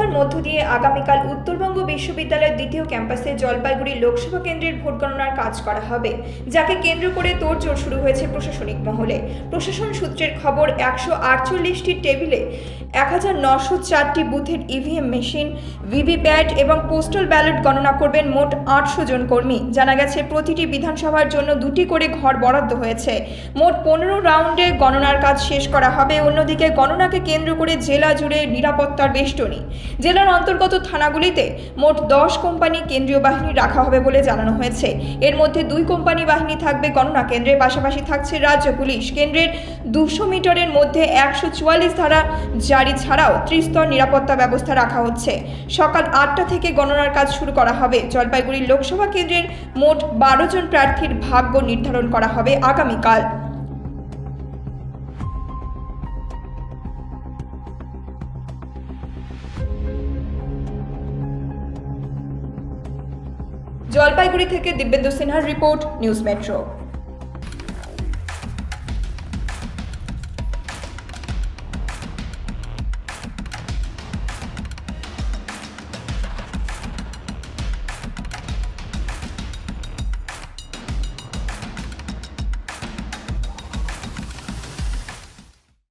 জেলার মধ্য দিয়ে আগামীকাল উত্তরবঙ্গ বিশ্ববিদ্যালয়ের দ্বিতীয় ক্যাম্পাসে জলপাইগুড়ি লোকসভা কেন্দ্রের ভোট গণনার কাজ করা হবে, যাকে কেন্দ্র করে তোড়জোড় শুরু হয়েছে প্রশাসনিক মহলে। প্রশাসন সূত্রের খবর, 148টি টেবিলে 1904টি বুথের ইভিএম মেশিন, ভিভিপ্যাট এবং পোস্টাল ব্যালট গণনা করবেন মোট 800 জন কর্মী। জানা গেছে, প্রতিটি বিধানসভার জন্য 2টি করে ঘর বরাদ্দ হয়েছে। মোট 15 রাউন্ডে গণনার কাজ শেষ করা হবে। অন্যদিকে গণনাকে কেন্দ্র করে জেলা জুড়ে নিরাপত্তার বেষ্টনী। জেলার অন্তর্গত থানাগুলিতে মোট 10 কোম্পানি কেন্দ্রীয় বাহিনী রাখা হবে বলে জানানো হয়েছে। এর মধ্যে 2 কোম্পানি বাহিনী থাকবে গণনা কেন্দ্রে, পাশাপাশি থাকছে রাজ্য পুলিশ। কেন্দ্রের 200 মিটারের মধ্যে 144 ধারা জারি ছাড়াও 30 স্তর নিরাপত্তা ব্যবস্থা রাখা হচ্ছে। সকাল 8টা থেকে গণনার কাজ শুরু করা হবে। জলপাইগুড়ি লোকসভা কেন্দ্রের মোট 12 জন প্রার্থীর ভাগ্য নির্ধারণ করা হবে আগামীকাল। জলপাইগুড়ি থেকে দিব্যেন্দু সিনহার রিপোর্ট, নিউজ মেট্রো।